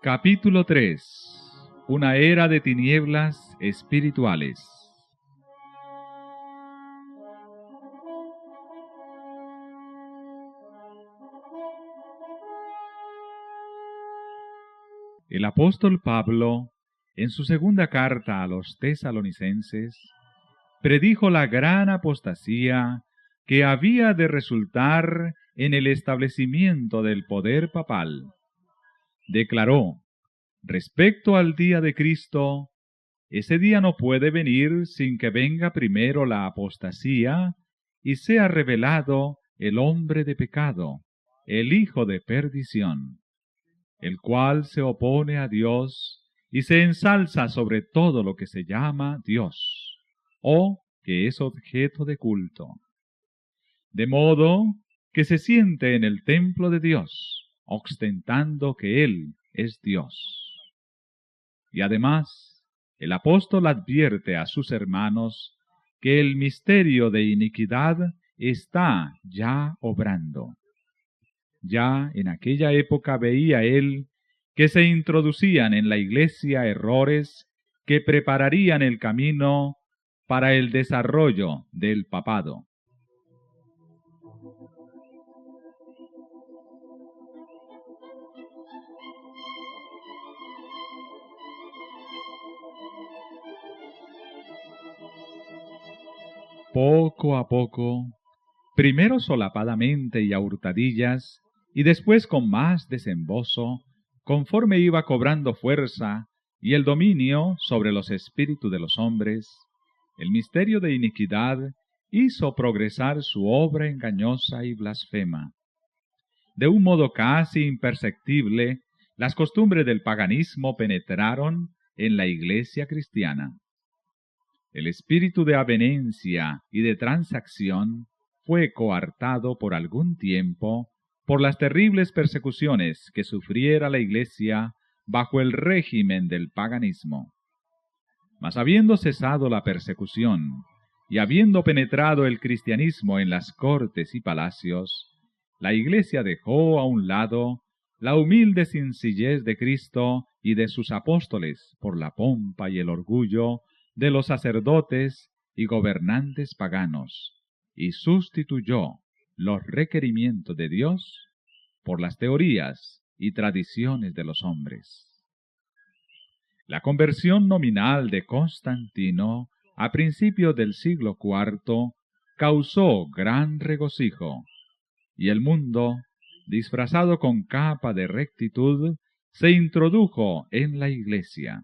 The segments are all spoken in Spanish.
Capítulo 3. Una era de tinieblas espirituales. El apóstol Pablo, en su segunda carta a los tesalonicenses, predijo la gran apostasía que había de resultar en el establecimiento del poder papal. Declaró, respecto al día de Cristo, ese día no puede venir sin que venga primero la apostasía y sea revelado el hombre de pecado, el hijo de perdición, el cual se opone a Dios y se ensalza sobre todo lo que se llama Dios, o que es objeto de culto. De modo que se siente en el templo de Dios, ostentando que Él es Dios. Y además, el apóstol advierte a sus hermanos que el misterio de iniquidad está ya obrando. Ya en aquella época veía él que se introducían en la iglesia errores que prepararían el camino para el desarrollo del papado. Poco a poco, primero solapadamente y a hurtadillas, y después con más desembozo, conforme iba cobrando fuerza y el dominio sobre los espíritus de los hombres, el misterio de iniquidad hizo progresar su obra engañosa y blasfema. De un modo casi imperceptible, las costumbres del paganismo penetraron en la iglesia cristiana. El espíritu de avenencia y de transacción fue coartado por algún tiempo por las terribles persecuciones que sufriera la iglesia bajo el régimen del paganismo. Mas habiendo cesado la persecución y habiendo penetrado el cristianismo en las cortes y palacios, la iglesia dejó a un lado la humilde sencillez de Cristo y de sus apóstoles por la pompa y el orgullo de los sacerdotes y gobernantes paganos, y sustituyó los requerimientos de Dios por las teorías y tradiciones de los hombres. La conversión nominal de Constantino a principios del siglo IV causó gran regocijo, y el mundo, disfrazado con capa de rectitud, se introdujo en la iglesia.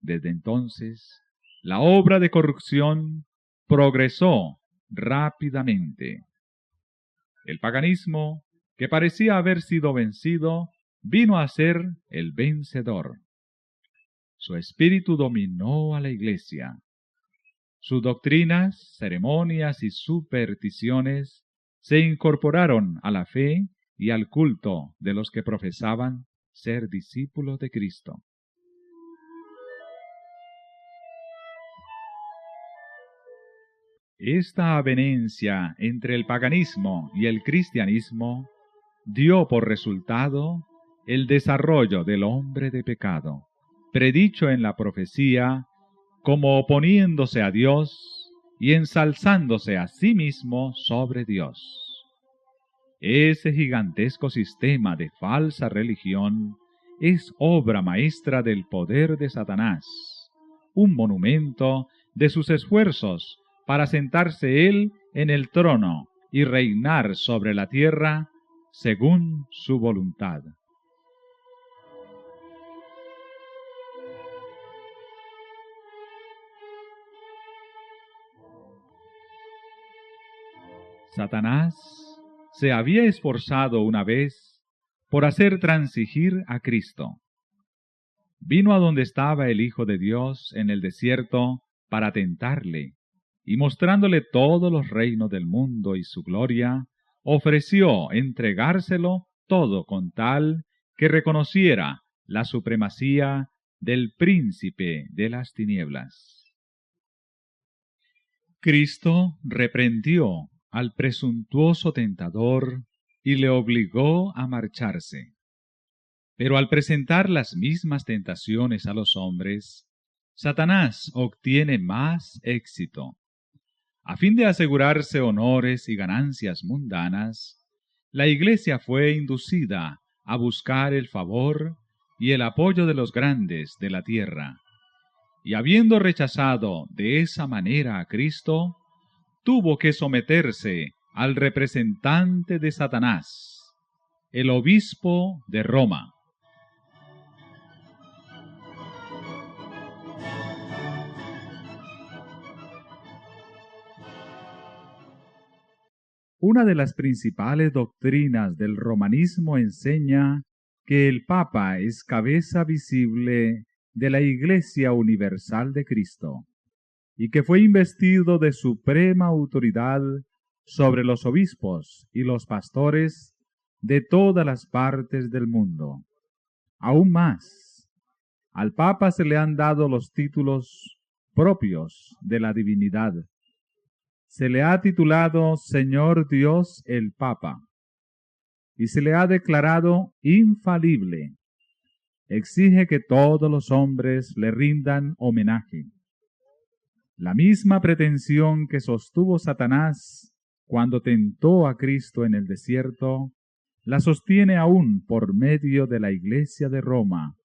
Desde entonces, la obra de corrupción progresó rápidamente. El paganismo, que parecía haber sido vencido, vino a ser el vencedor. Su espíritu dominó a la iglesia. Sus doctrinas, ceremonias y supersticiones se incorporaron a la fe y al culto de los que profesaban ser discípulos de Cristo. Esta avenencia entre el paganismo y el cristianismo dio por resultado el desarrollo del hombre de pecado, predicho en la profecía como oponiéndose a Dios y ensalzándose a sí mismo sobre Dios. Ese gigantesco sistema de falsa religión es obra maestra del poder de Satanás, un monumento de sus esfuerzos para sentarse él en el trono y reinar sobre la tierra según su voluntad. Satanás se había esforzado una vez por hacer transigir a Cristo. Vino a donde estaba el Hijo de Dios en el desierto para tentarle, y mostrándole todos los reinos del mundo y su gloria, ofreció entregárselo todo con tal que reconociera la supremacía del príncipe de las tinieblas. Cristo reprendió al presuntuoso tentador y le obligó a marcharse. Pero al presentar las mismas tentaciones a los hombres, Satanás obtiene más éxito. A fin de asegurarse honores y ganancias mundanas, la Iglesia fue inducida a buscar el favor y el apoyo de los grandes de la tierra. Y habiendo rechazado de esa manera a Cristo, tuvo que someterse al representante de Satanás, el obispo de Roma. Una de las principales doctrinas del romanismo enseña que el Papa es cabeza visible de la Iglesia Universal de Cristo y que fue investido de suprema autoridad sobre los obispos y los pastores de todas las partes del mundo. Aún más, al Papa se le han dado los títulos propios de la divinidad. Se le ha titulado Señor Dios el Papa y se le ha declarado infalible. Exige que todos los hombres le rindan homenaje. La misma pretensión que sostuvo Satanás cuando tentó a Cristo en el desierto, la sostiene aún por medio de la Iglesia de Roma,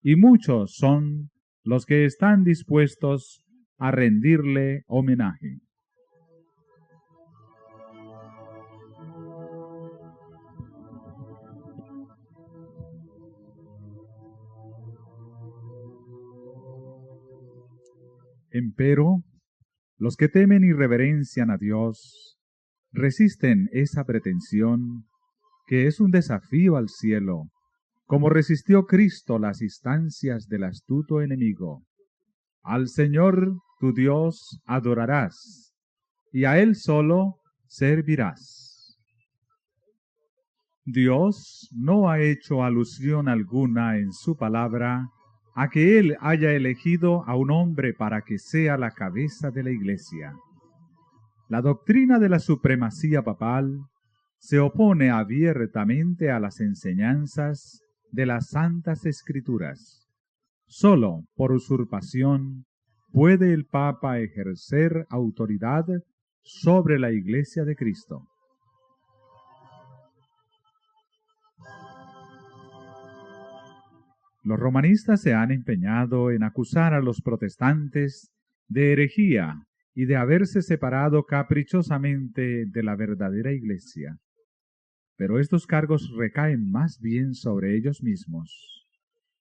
y muchos son los que están dispuestos a rendirle homenaje. Empero, los que temen y reverencian a Dios, resisten esa pretensión, que es un desafío al cielo, como resistió Cristo las instancias del astuto enemigo. Al Señor tu Dios adorarás, y a Él solo servirás. Dios no ha hecho alusión alguna en su palabra a que Él haya elegido a un hombre para que sea la cabeza de la Iglesia. La doctrina de la supremacía papal se opone abiertamente a las enseñanzas de las Santas Escrituras. Solo por usurpación puede el Papa ejercer autoridad sobre la Iglesia de Cristo. Los romanistas se han empeñado en acusar a los protestantes de herejía y de haberse separado caprichosamente de la verdadera Iglesia. Pero estos cargos recaen más bien sobre ellos mismos.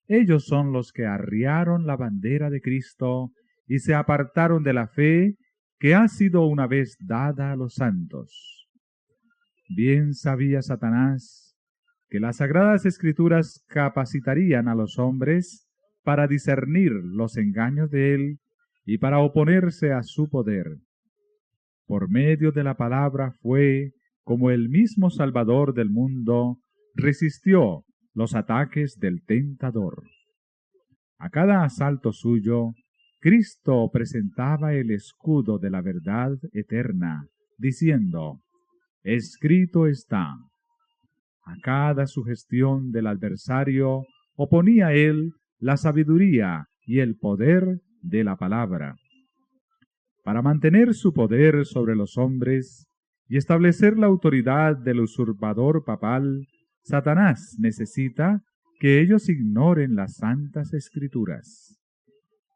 Ellos son los que arriaron la bandera de Cristo y se apartaron de la fe que ha sido una vez dada a los santos. Bien sabía Satanás que las Sagradas Escrituras capacitarían a los hombres para discernir los engaños de él y para oponerse a su poder. Por medio de la palabra fue como el mismo Salvador del mundo resistió los ataques del tentador. A cada asalto suyo, Cristo presentaba el escudo de la verdad eterna, diciendo, escrito está. A cada sugestión del adversario oponía él la sabiduría y el poder de la palabra. Para mantener su poder sobre los hombres y establecer la autoridad del usurpador papal, Satanás necesita que ellos ignoren las Santas Escrituras.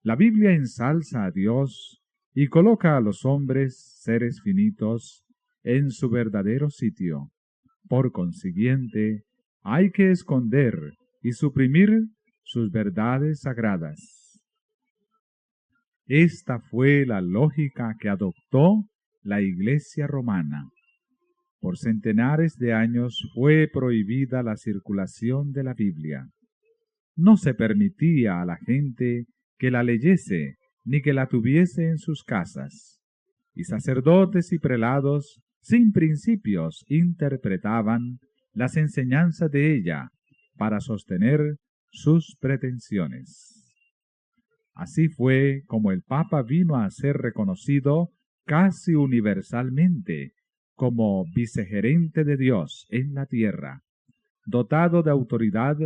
La Biblia ensalza a Dios y coloca a los hombres, seres finitos, en su verdadero sitio. Por consiguiente, hay que esconder y suprimir sus verdades sagradas. Esta fue la lógica que adoptó la Iglesia romana. Por centenares de años fue prohibida la circulación de la Biblia. No se permitía a la gente que la leyese ni que la tuviese en sus casas. Y sacerdotes y prelados sin principios interpretaban las enseñanzas de ella para sostener sus pretensiones. Así fue como el Papa vino a ser reconocido casi universalmente como vicegerente de Dios en la tierra, dotado de autoridad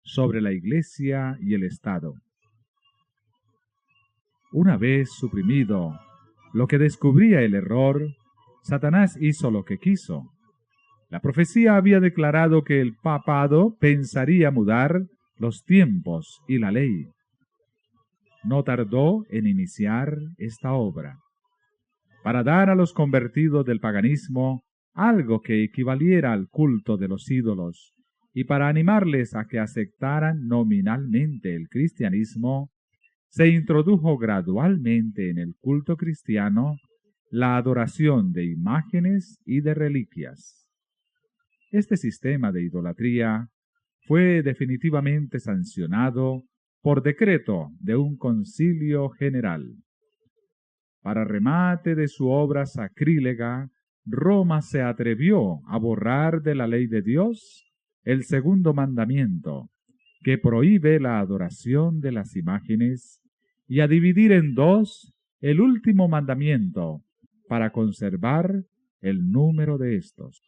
sobre la Iglesia y el Estado. Una vez suprimido lo que descubría el error, Satanás hizo lo que quiso. La profecía había declarado que el papado pensaría mudar los tiempos y la ley. No tardó en iniciar esta obra, para dar a los convertidos del paganismo algo que equivaliera al culto de los ídolos, y para animarles a que aceptaran nominalmente el cristianismo, se introdujo gradualmente en el culto cristiano la adoración de imágenes y de reliquias. Este sistema de idolatría fue definitivamente sancionado por decreto de un concilio general. Para remate de su obra sacrílega, Roma se atrevió a borrar de la ley de Dios el segundo mandamiento, que prohíbe la adoración de las imágenes, y a dividir en dos el último mandamiento, para conservar el número de estos.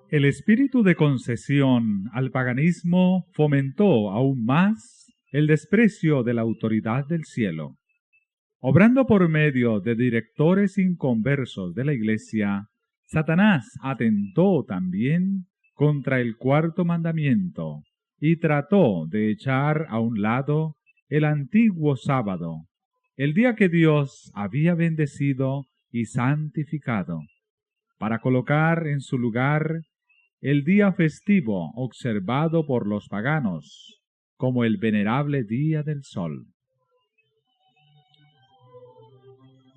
El espíritu de concesión al paganismo fomentó aún más el desprecio de la autoridad del cielo. Obrando por medio de directores inconversos de la Iglesia, Satanás atentó también contra el cuarto mandamiento y trató de echar a un lado el antiguo sábado, el día que Dios había bendecido y santificado, para colocar en su lugar el día festivo observado por los paganos, como el venerable día del sol.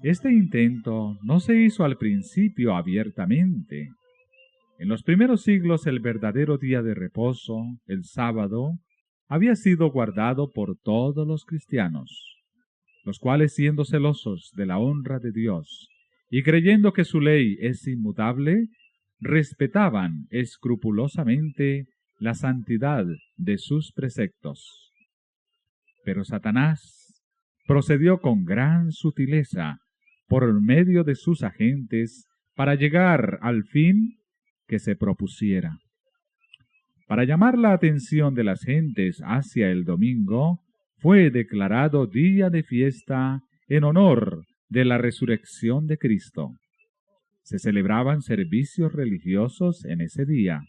Este intento no se hizo al principio abiertamente. En los primeros siglos el verdadero día de reposo, el sábado, había sido guardado por todos los cristianos, los cuales, siendo celosos de la honra de Dios y creyendo que su ley es inmutable, respetaban escrupulosamente la santidad de sus preceptos. Pero Satanás procedió con gran sutileza por medio de sus agentes para llegar al fin que se propusiera. Para llamar la atención de las gentes hacia el domingo, fue declarado día de fiesta en honor de la resurrección de Cristo. Se celebraban servicios religiosos en ese día.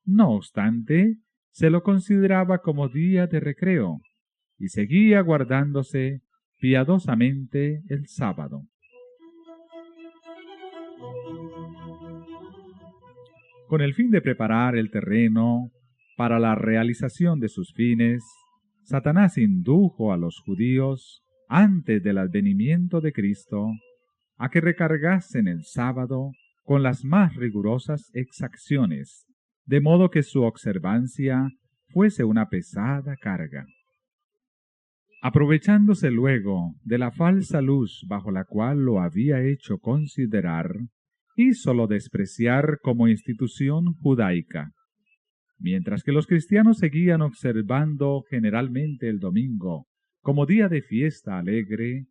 No obstante, se lo consideraba como día de recreo y seguía guardándose piadosamente el sábado. Con el fin de preparar el terreno para la realización de sus fines, Satanás indujo a los judíos, antes del advenimiento de Cristo, a que recargasen el sábado con las más rigurosas exacciones, de modo que su observancia fuese una pesada carga. Aprovechándose luego de la falsa luz bajo la cual lo había hecho considerar, hízolo despreciar como institución judaica. Mientras que los cristianos seguían observando generalmente el domingo como día de fiesta alegre,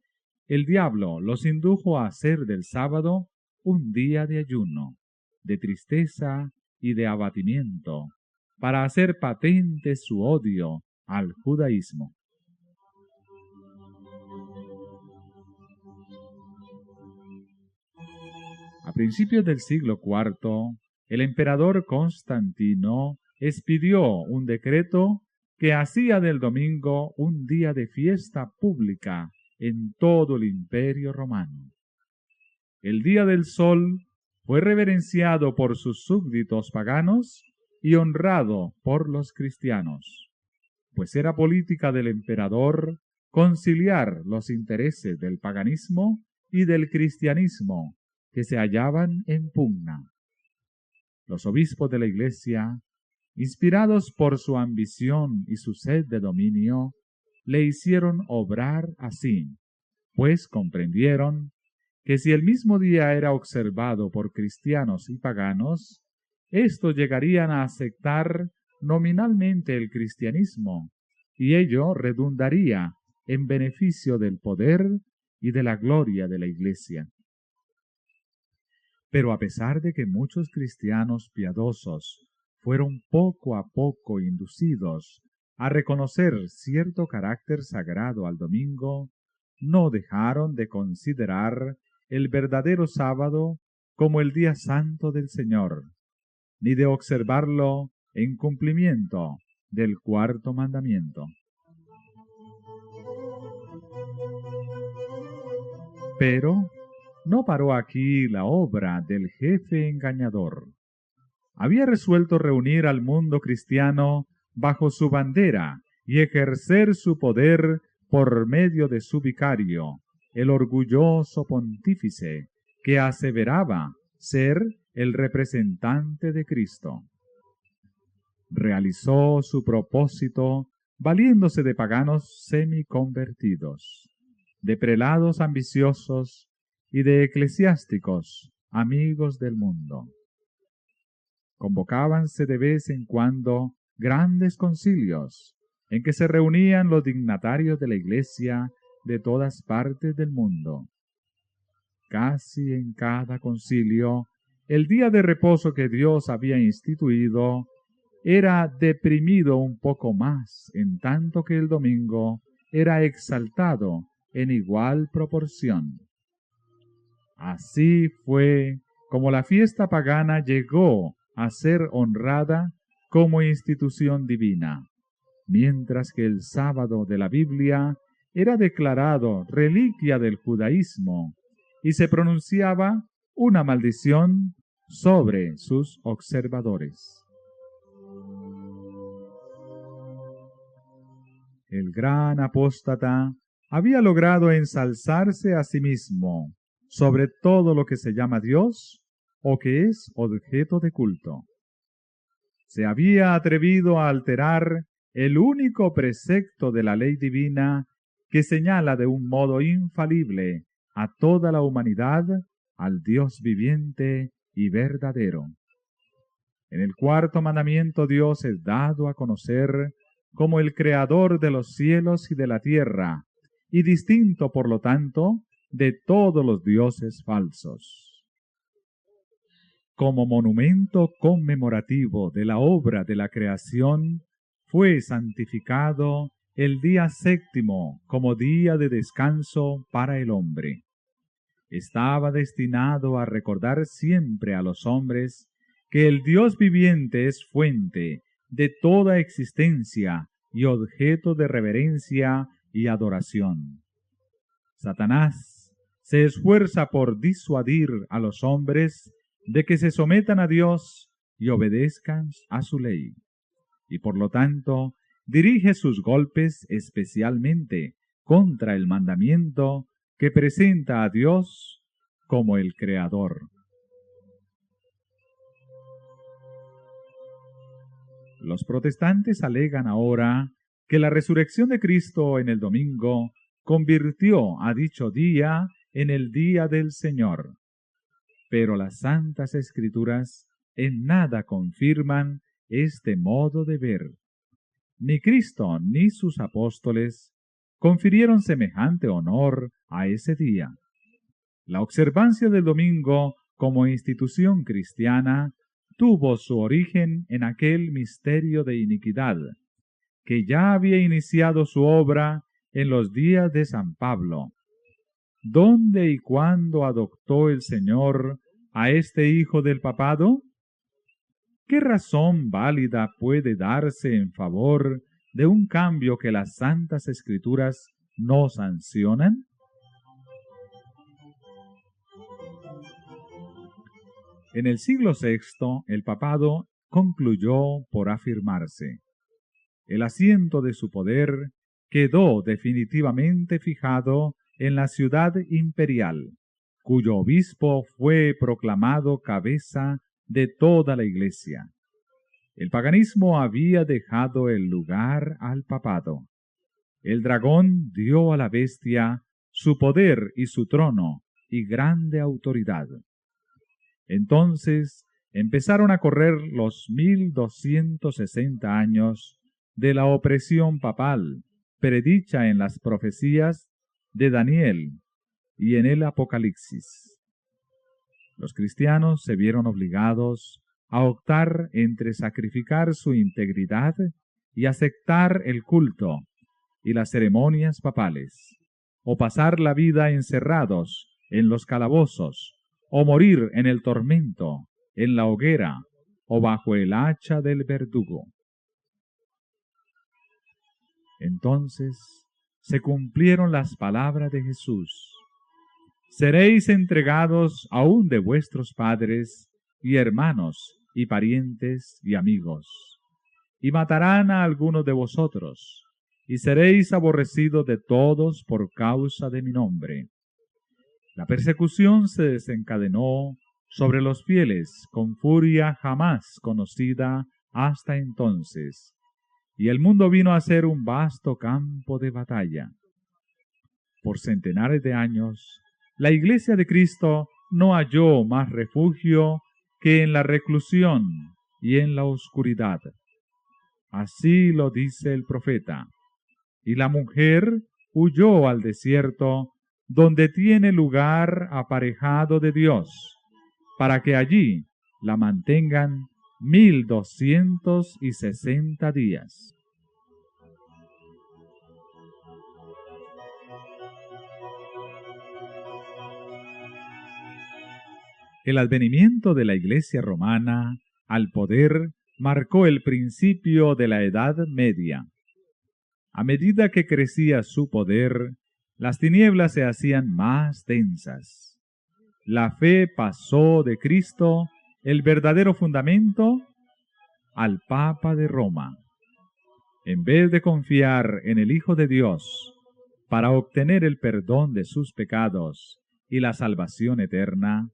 el diablo los indujo a hacer del sábado un día de ayuno, de tristeza y de abatimiento, para hacer patente su odio al judaísmo. A principios del siglo IV, el emperador Constantino expidió un decreto que hacía del domingo un día de fiesta pública en todo el imperio romano. El día del sol fue reverenciado por sus súbditos paganos y honrado por los cristianos, pues era política del emperador conciliar los intereses del paganismo y del cristianismo que se hallaban en pugna. Los obispos de la Iglesia, inspirados por su ambición y su sed de dominio, le hicieron obrar así, pues comprendieron que si el mismo día era observado por cristianos y paganos, estos llegarían a aceptar nominalmente el cristianismo, y ello redundaría en beneficio del poder y de la gloria de la Iglesia. Pero a pesar de que muchos cristianos piadosos fueron poco a poco inducidos a reconocer cierto carácter sagrado al domingo, no dejaron de considerar el verdadero sábado como el día santo del Señor, ni de observarlo en cumplimiento del cuarto mandamiento. Pero no paró aquí la obra del jefe engañador. Había resuelto reunir al mundo cristiano bajo su bandera y ejercer su poder por medio de su vicario, el orgulloso pontífice, que aseveraba ser el representante de Cristo. Realizó su propósito valiéndose de paganos semiconvertidos, de prelados ambiciosos y de eclesiásticos amigos del mundo. Convocábanse de vez en cuando grandes concilios en que se reunían los dignatarios de la Iglesia de todas partes del mundo. Casi en cada concilio, el día de reposo que Dios había instituido era deprimido un poco más, en tanto que el domingo era exaltado en igual proporción. Así fue como la fiesta pagana llegó a ser honrada como institución divina, mientras que el sábado de la Biblia era declarado reliquia del judaísmo y se pronunciaba una maldición sobre sus observadores. El gran apóstata había logrado ensalzarse a sí mismo sobre todo lo que se llama Dios o que es objeto de culto. Se había atrevido a alterar el único precepto de la ley divina que señala de un modo infalible a toda la humanidad al Dios viviente y verdadero. En el cuarto mandamiento Dios es dado a conocer como el creador de los cielos y de la tierra, y distinto, por lo tanto, de todos los dioses falsos. Como monumento conmemorativo de la obra de la creación, fue santificado el día séptimo como día de descanso para el hombre. Estaba destinado a recordar siempre a los hombres que el Dios viviente es fuente de toda existencia y objeto de reverencia y adoración. Satanás se esfuerza por disuadir a los hombres de que se sometan a Dios y obedezcan a su ley, y por lo tanto dirige sus golpes especialmente contra el mandamiento que presenta a Dios como el Creador. Los protestantes alegan ahora que la resurrección de Cristo en el domingo convirtió a dicho día en el día del Señor. Pero las Santas Escrituras en nada confirman este modo de ver. Ni Cristo ni sus apóstoles confirieron semejante honor a ese día. La observancia del domingo como institución cristiana tuvo su origen en aquel misterio de iniquidad, que ya había iniciado su obra en los días de San Pablo. ¿Dónde y cuándo adoptó el Señor a este hijo del papado? ¿Qué razón válida puede darse en favor de un cambio que las Santas Escrituras no sancionan? En el siglo VI, el papado concluyó por afirmarse. El asiento de su poder quedó definitivamente fijado en la ciudad imperial, cuyo obispo fue proclamado cabeza de toda la Iglesia. El paganismo había dejado el lugar al papado. El dragón dio a la bestia su poder y su trono y grande autoridad. Entonces empezaron a correr los 1260 años de la opresión papal, predicha en las profecías de Daniel y en el Apocalipsis. Los cristianos se vieron obligados a optar entre sacrificar su integridad y aceptar el culto y las ceremonias papales, o pasar la vida encerrados en los calabozos, o morir en el tormento, en la hoguera, o bajo el hacha del verdugo. Entonces se cumplieron las palabras de Jesús: seréis entregados aún de vuestros padres y hermanos y parientes y amigos, y matarán a algunos de vosotros, y seréis aborrecidos de todos por causa de mi nombre. La persecución se desencadenó sobre los fieles con furia jamás conocida hasta entonces, y el mundo vino a ser un vasto campo de batalla. Por centenares de años, la Iglesia de Cristo no halló más refugio que en la reclusión y en la oscuridad. Así lo dice el profeta. Y la mujer huyó al desierto, donde tiene lugar aparejado de Dios, para que allí la mantengan 1260 días. El advenimiento de la Iglesia romana al poder marcó el principio de la Edad Media. A medida que crecía su poder, las tinieblas se hacían más densas. La fe pasó de Cristo, el verdadero fundamento, al Papa de Roma. En vez de confiar en el Hijo de Dios para obtener el perdón de sus pecados y la salvación eterna,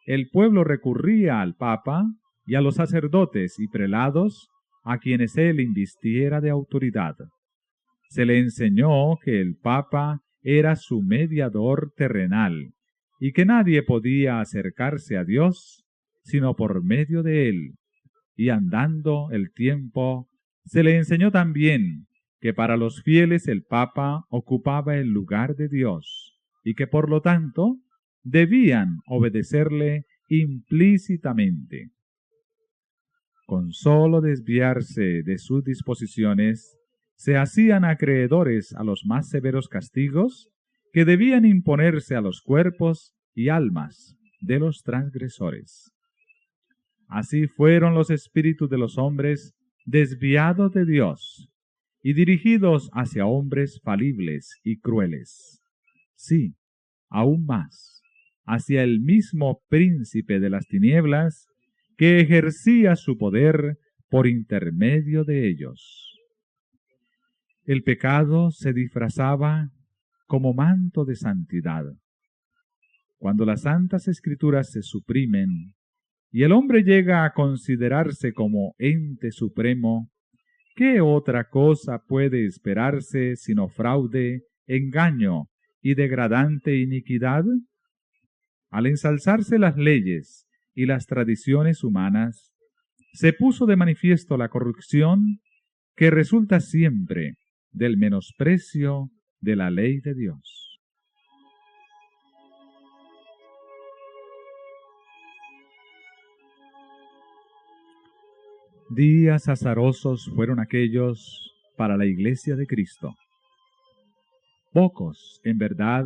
el pueblo recurría al Papa y a los sacerdotes y prelados a quienes él invistiera de autoridad. Se le enseñó que el Papa era su mediador terrenal y que nadie podía acercarse a Dios sino por medio de él. Y andando el tiempo, se le enseñó también que para los fieles el Papa ocupaba el lugar de Dios y que por lo tanto debían obedecerle implícitamente. Con solo desviarse de sus disposiciones, se hacían acreedores a los más severos castigos que debían imponerse a los cuerpos y almas de los transgresores. Así fueron los espíritus de los hombres desviados de Dios y dirigidos hacia hombres falibles y crueles. Sí, aún más, hacia el mismo príncipe de las tinieblas que ejercía su poder por intermedio de ellos. El pecado se disfrazaba como manto de santidad. Cuando las santas escrituras se suprimen y el hombre llega a considerarse como ente supremo, ¿qué otra cosa puede esperarse sino fraude, engaño y degradante iniquidad? Al ensalzarse las leyes y las tradiciones humanas, se puso de manifiesto la corrupción que resulta siempre del menosprecio de la ley de Dios. Días azarosos fueron aquellos para la Iglesia de Cristo. Pocos, en verdad,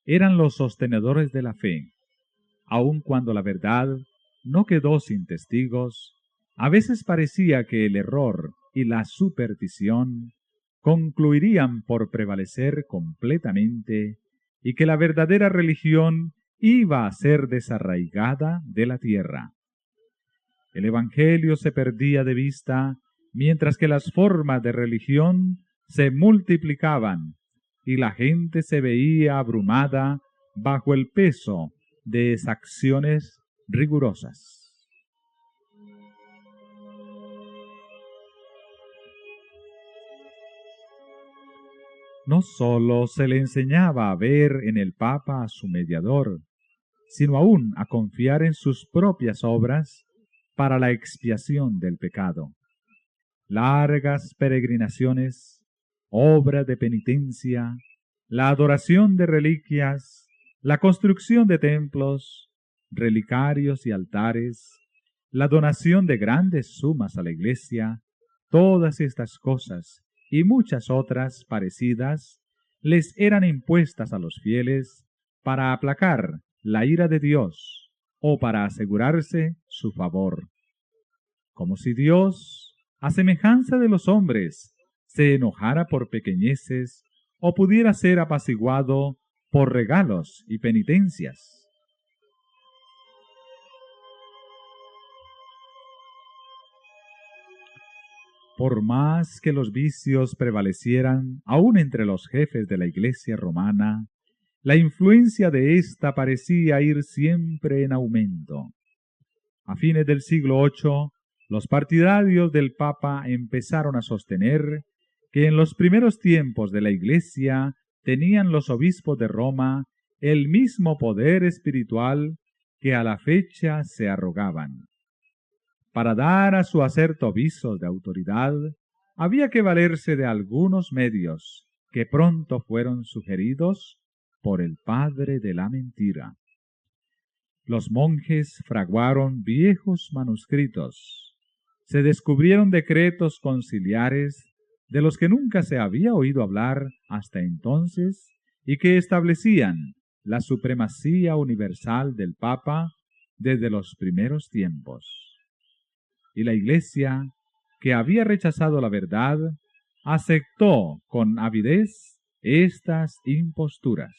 eran los sostenedores de la fe. Aun cuando la verdad no quedó sin testigos, a veces parecía que el error y la superstición concluirían por prevalecer completamente y que la verdadera religión iba a ser desarraigada de la tierra. El Evangelio se perdía de vista mientras que las formas de religión se multiplicaban y la gente se veía abrumada bajo el peso de exacciones rigurosas. No sólo se le enseñaba a ver en el Papa a su mediador, sino aún a confiar en sus propias obras para la expiación del pecado. Largas peregrinaciones, obras de penitencia, la adoración de reliquias, la construcción de templos, relicarios y altares, la donación de grandes sumas a la Iglesia, todas estas cosas y muchas otras parecidas les eran impuestas a los fieles para aplacar la ira de Dios o para asegurarse su favor. Como si Dios, a semejanza de los hombres, se enojara por pequeñeces o pudiera ser apaciguado por regalos y penitencias. Por más que los vicios prevalecieran aún entre los jefes de la Iglesia romana, la influencia de ésta parecía ir siempre en aumento. A fines del siglo VIII, los partidarios del Papa empezaron a sostener que en los primeros tiempos de la Iglesia tenían los obispos de Roma el mismo poder espiritual que a la fecha se arrogaban. Para dar a su acerto visos de autoridad, había que valerse de algunos medios que pronto fueron sugeridos por el padre de la mentira. Los monjes fraguaron viejos manuscritos, se descubrieron decretos conciliares de los que nunca se había oído hablar hasta entonces y que establecían la supremacía universal del Papa desde los primeros tiempos. Y la Iglesia, que había rechazado la verdad, aceptó con avidez estas imposturas.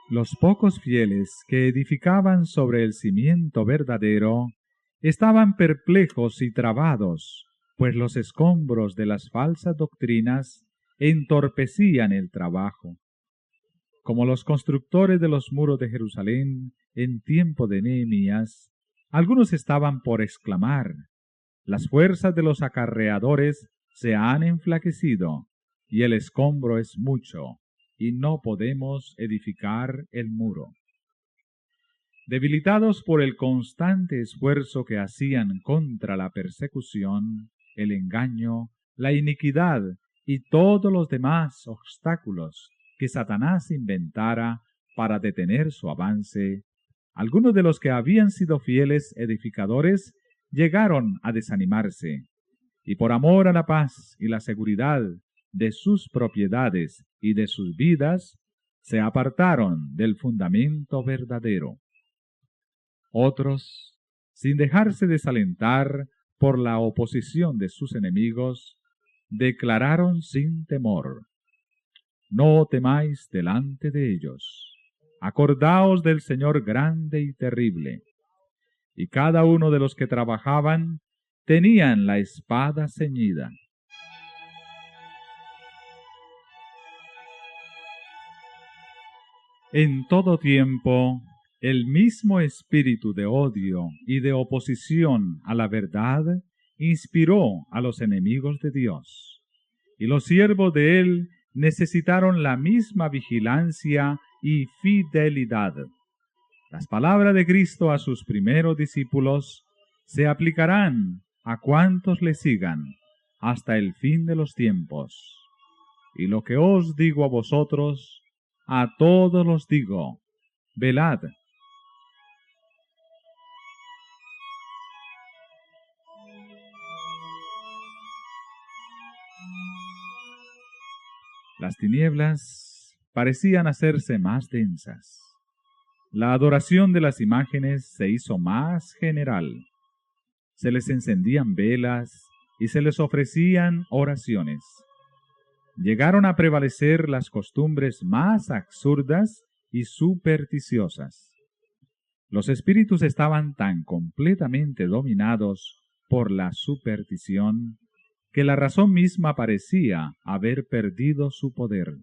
Los pocos fieles que edificaban sobre el cimiento verdadero estaban perplejos y trabados, pues los escombros de las falsas doctrinas entorpecían el trabajo. Como los constructores de los muros de Jerusalén en tiempo de Nehemías, algunos estaban por exclamar: las fuerzas de los acarreadores se han enflaquecido, y el escombro es mucho, y no podemos edificar el muro. Debilitados por el constante esfuerzo que hacían contra la persecución, el engaño, la iniquidad y todos los demás obstáculos que Satanás inventara para detener su avance, algunos de los que habían sido fieles edificadores llegaron a desanimarse, y por amor a la paz y la seguridad de sus propiedades y de sus vidas, se apartaron del fundamento verdadero. Otros, sin dejarse desalentar por la oposición de sus enemigos, declararon sin temor: no temáis delante de ellos, acordaos del Señor grande y terrible. Y cada uno de los que trabajaban tenían la espada ceñida. En todo tiempo, el mismo espíritu de odio y de oposición a la verdad inspiró a los enemigos de Dios, y los siervos de Él necesitaron la misma vigilancia y fidelidad. Las palabras de Cristo a sus primeros discípulos se aplicarán a cuantos le sigan hasta el fin de los tiempos. Y lo que os digo a vosotros, a todos los digo: velad. Las tinieblas parecían hacerse más densas. La adoración de las imágenes se hizo más general. Se les encendían velas y se les ofrecían oraciones. Llegaron a prevalecer las costumbres más absurdas y supersticiosas. Los espíritus estaban tan completamente dominados por la superstición que la razón misma parecía haber perdido su poder.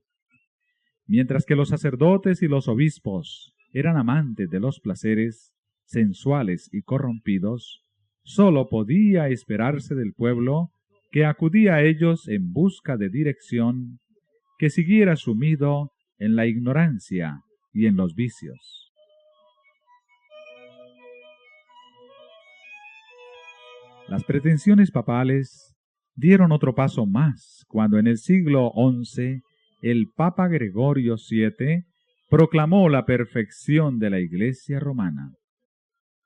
Mientras que los sacerdotes y los obispos eran amantes de los placeres sensuales y corrompidos, sólo podía esperarse del pueblo que acudía a ellos en busca de dirección, que siguiera sumido en la ignorancia y en los vicios. Las pretensiones papales dieron otro paso más cuando en el siglo XI el Papa Gregorio VII proclamó la perfección de la Iglesia romana.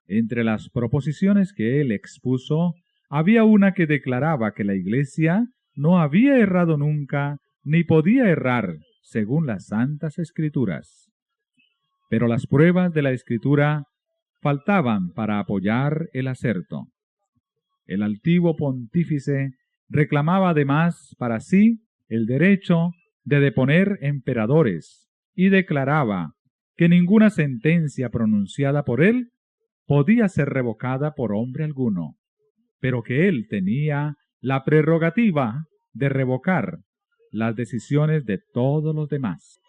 Entre las proposiciones que él expuso, había una que declaraba que la Iglesia no había errado nunca, ni podía errar, según las Santas Escrituras. Pero las pruebas de la Escritura faltaban para apoyar el aserto. El altivo pontífice reclamaba además para sí el derecho de deponer emperadores y declaraba que ninguna sentencia pronunciada por él podía ser revocada por hombre alguno, pero que él tenía la prerrogativa de revocar las decisiones de todos los demás.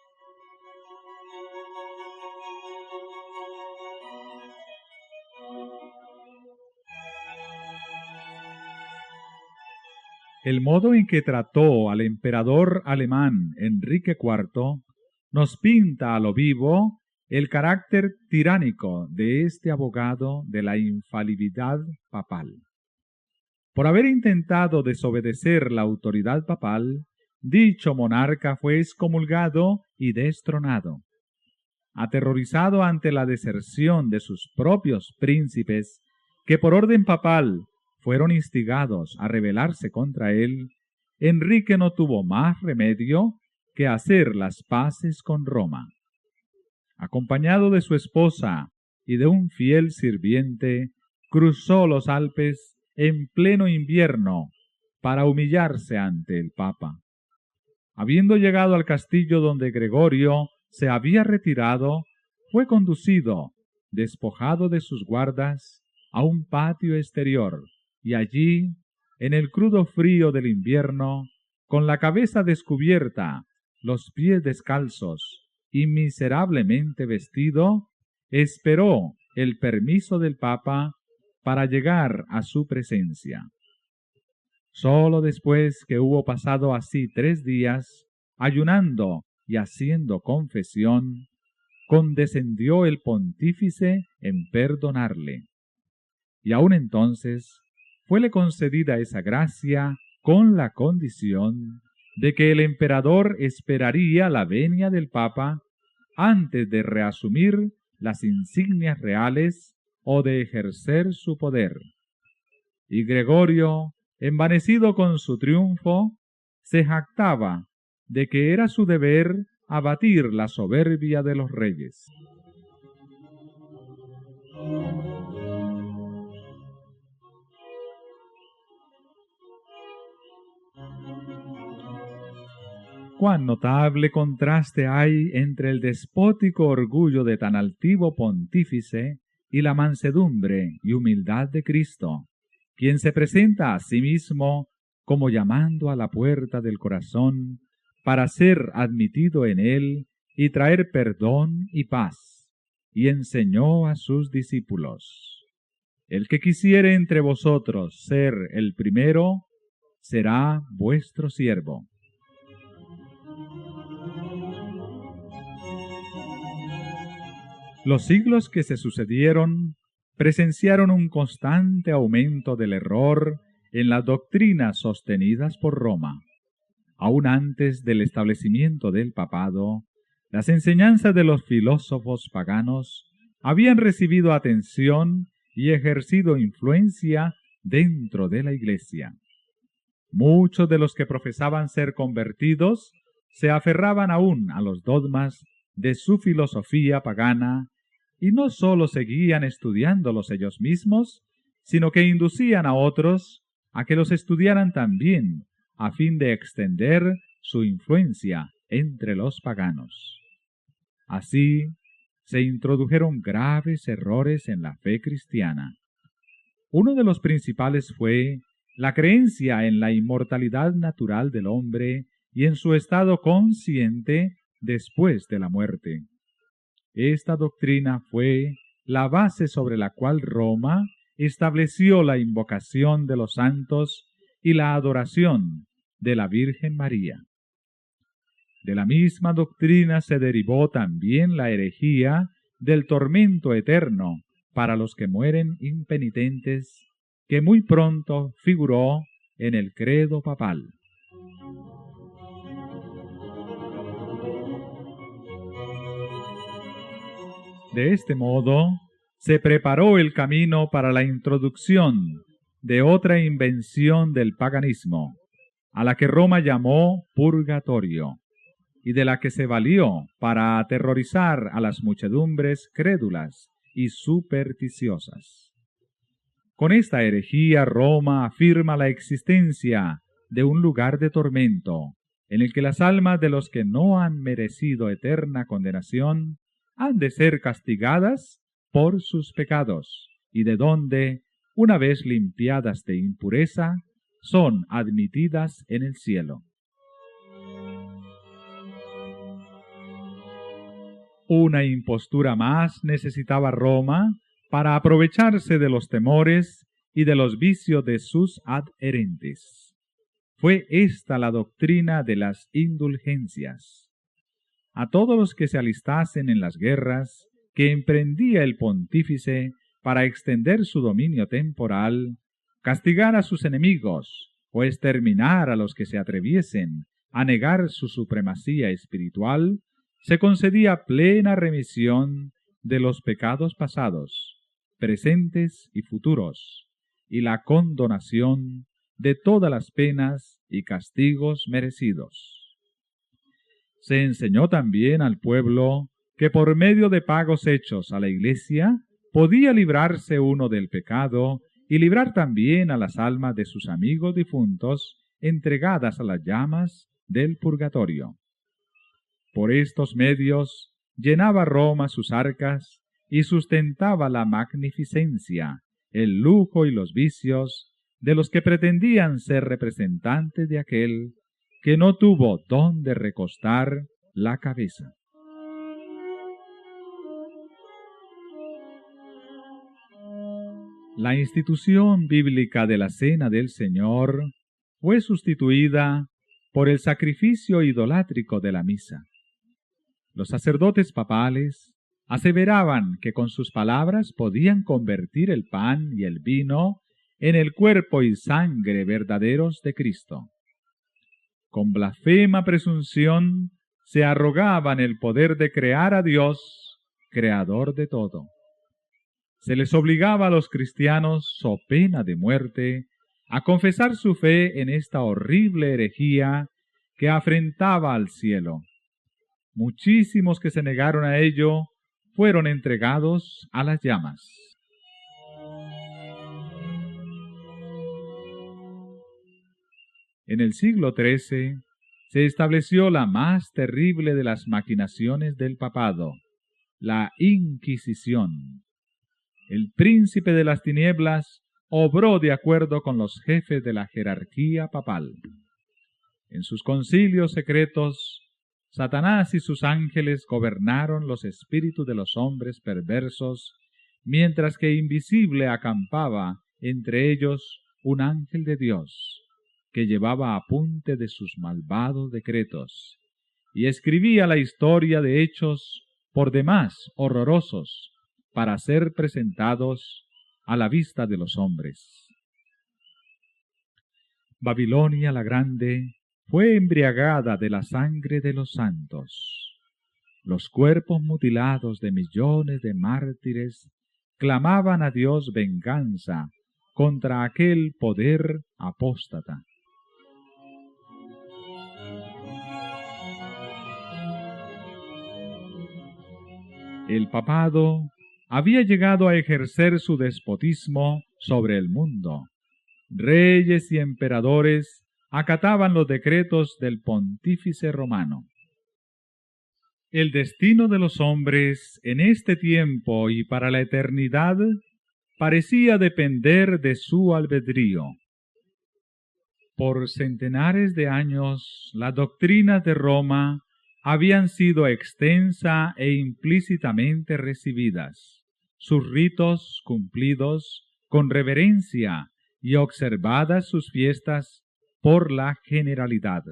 El modo en que trató al emperador alemán Enrique IV nos pinta a lo vivo el carácter tiránico de este abogado de la infalibilidad papal. Por haber intentado desobedecer la autoridad papal, dicho monarca fue excomulgado y destronado. Aterrorizado ante la deserción de sus propios príncipes, que por orden papal fueron instigados a rebelarse contra él, Enrique no tuvo más remedio que hacer las paces con Roma. Acompañado de su esposa y de un fiel sirviente, cruzó los Alpes en pleno invierno para humillarse ante el Papa. Habiendo llegado al castillo donde Gregorio se había retirado, fue conducido, despojado de sus guardas, a un patio exterior, y allí, en el crudo frío del invierno, con la cabeza descubierta, los pies descalzos y miserablemente vestido, esperó el permiso del Papa para llegar a su presencia. Sólo después que hubo pasado así 3 días, ayunando y haciendo confesión, condescendió el pontífice en perdonarle. Y aun entonces fuele concedida esa gracia con la condición de que el emperador esperaría la venia del Papa antes de reasumir las insignias reales o de ejercer su poder. Y Gregorio, envanecido con su triunfo, se jactaba de que era su deber abatir la soberbia de los reyes. Cuán notable contraste hay entre el despótico orgullo de tan altivo pontífice y la mansedumbre y humildad de Cristo, quien se presenta a sí mismo como llamando a la puerta del corazón para ser admitido en él y traer perdón y paz, y enseñó a sus discípulos: el que quisiere entre vosotros ser el primero, será vuestro siervo. Los siglos que se sucedieron presenciaron un constante aumento del error en las doctrinas sostenidas por Roma. Aún antes del establecimiento del papado, las enseñanzas de los filósofos paganos habían recibido atención y ejercido influencia dentro de la Iglesia. Muchos de los que profesaban ser convertidos se aferraban aún a los dogmas de su filosofía pagana y no sólo seguían estudiándolos ellos mismos, sino que inducían a otros a que los estudiaran también, a fin de extender su influencia entre los paganos. Así se introdujeron graves errores en la fe cristiana. Uno de los principales fue la creencia en la inmortalidad natural del hombre y en su estado consciente después de la muerte. Esta doctrina fue la base sobre la cual Roma estableció la invocación de los santos y la adoración de la Virgen María. De la misma doctrina se derivó también la herejía del tormento eterno para los que mueren impenitentes, que muy pronto figuró en el credo papal. De este modo, se preparó el camino para la introducción de otra invención del paganismo, a la que Roma llamó purgatorio, y de la que se valió para aterrorizar a las muchedumbres crédulas y supersticiosas. Con esta herejía, Roma afirma la existencia de un lugar de tormento, en el que las almas de los que no han merecido eterna condenación han de ser castigadas por sus pecados, y de donde, una vez limpiadas de impureza, son admitidas en el cielo. Una impostura más necesitaba Roma para aprovecharse de los temores y de los vicios de sus adherentes. Fue esta la doctrina de las indulgencias. A todos los que se alistasen en las guerras que emprendía el pontífice para extender su dominio temporal, castigar a sus enemigos o exterminar a los que se atreviesen a negar su supremacía espiritual, se concedía plena remisión de los pecados pasados, presentes y futuros, y la condonación de todas las penas y castigos merecidos. Se enseñó también al pueblo que por medio de pagos hechos a la Iglesia podía librarse uno del pecado y librar también a las almas de sus amigos difuntos entregadas a las llamas del purgatorio. Por estos medios llenaba Roma sus arcas y sustentaba la magnificencia, el lujo y los vicios de los que pretendían ser representantes de aquel que no tuvo dónde recostar la cabeza. La institución bíblica de la Cena del Señor fue sustituida por el sacrificio idolátrico de la misa. Los sacerdotes papales aseveraban que con sus palabras podían convertir el pan y el vino en el cuerpo y sangre verdaderos de Cristo. Con blasfema presunción se arrogaban el poder de crear a Dios, creador de todo. Se les obligaba a los cristianos, so pena de muerte, a confesar su fe en esta horrible herejía que afrentaba al cielo. Muchísimos que se negaron a ello fueron entregados a las llamas. En el siglo XIII se estableció la más terrible de las maquinaciones del papado, la Inquisición. El príncipe de las tinieblas obró de acuerdo con los jefes de la jerarquía papal. En sus concilios secretos, Satanás y sus ángeles gobernaron los espíritus de los hombres perversos, mientras que invisible acampaba entre ellos un ángel de Dios, que llevaba apunte de sus malvados decretos, y escribía la historia de hechos por demás horrorosos, para ser presentados a la vista de los hombres. Babilonia la Grande fue embriagada de la sangre de los santos. Los cuerpos mutilados de millones de mártires clamaban a Dios venganza contra aquel poder apóstata. El papado había llegado a ejercer su despotismo sobre el mundo. Reyes y emperadores acataban los decretos del pontífice romano. El destino de los hombres en este tiempo y para la eternidad parecía depender de su albedrío. Por centenares de años, las doctrinas de Roma habían sido extensa e implícitamente recibidas, sus ritos cumplidos con reverencia y observadas sus fiestas por la generalidad.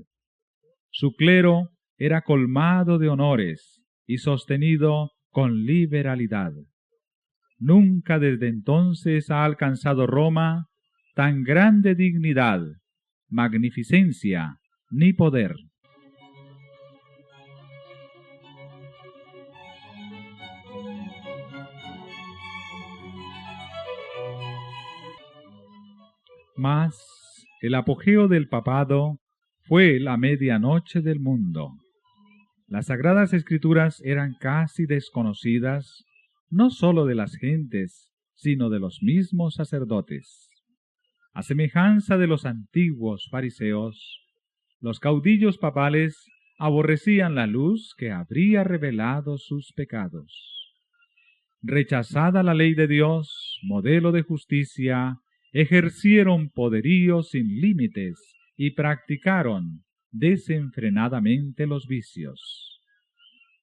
Su clero era colmado de honores y sostenido con liberalidad. Nunca desde entonces ha alcanzado Roma tan grande dignidad magnificencia, ni poder. Mas el apogeo del papado fue la medianoche del mundo. Las sagradas escrituras eran casi desconocidas, no sólo de las gentes, sino de los mismos sacerdotes. A semejanza de los antiguos fariseos, los caudillos papales aborrecían la luz que habría revelado sus pecados. Rechazada la ley de Dios, modelo de justicia, ejercieron poderío sin límites y practicaron desenfrenadamente los vicios.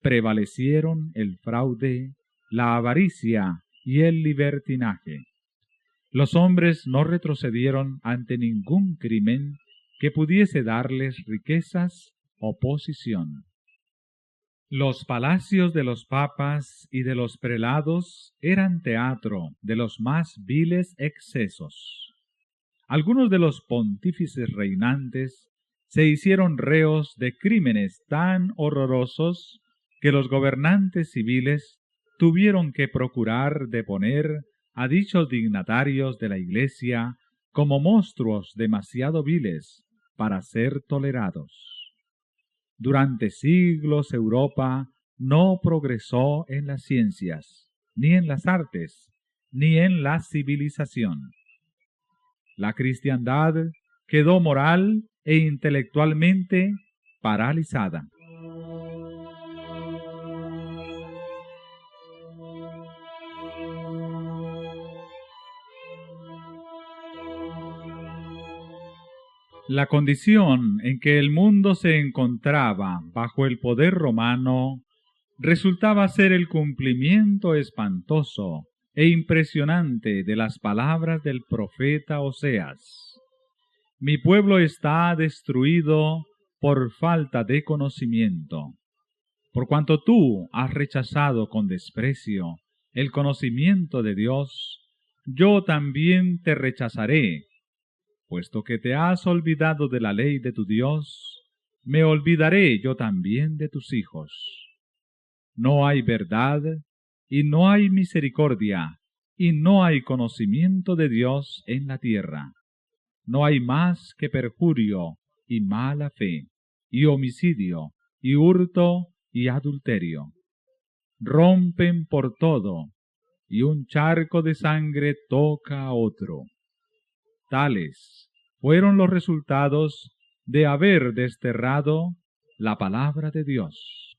Prevalecieron el fraude, la avaricia y el libertinaje. Los hombres no retrocedieron ante ningún crimen que pudiese darles riquezas o posición. Los palacios de los papas y de los prelados eran teatro de los más viles excesos. Algunos de los pontífices reinantes se hicieron reos de crímenes tan horrorosos que los gobernantes civiles tuvieron que procurar deponer a dichos dignatarios de la Iglesia como monstruos demasiado viles para ser tolerados. Durante siglos Europa no progresó en las ciencias, ni en las artes, ni en la civilización. La cristiandad quedó moral e intelectualmente paralizada. La condición en que el mundo se encontraba bajo el poder romano resultaba ser el cumplimiento espantoso e impresionante de las palabras del profeta Oseas. Mi pueblo está destruido por falta de conocimiento. Por cuanto tú has rechazado con desprecio el conocimiento de Dios, yo también te rechazaré. Puesto que te has olvidado de la ley de tu Dios, me olvidaré yo también de tus hijos. No hay verdad, y no hay misericordia, y no hay conocimiento de Dios en la tierra. No hay más que perjurio, y mala fe, y homicidio, y hurto, y adulterio. Rompen por todo, y un charco de sangre toca a otro. Tales fueron los resultados de haber desterrado la palabra de Dios.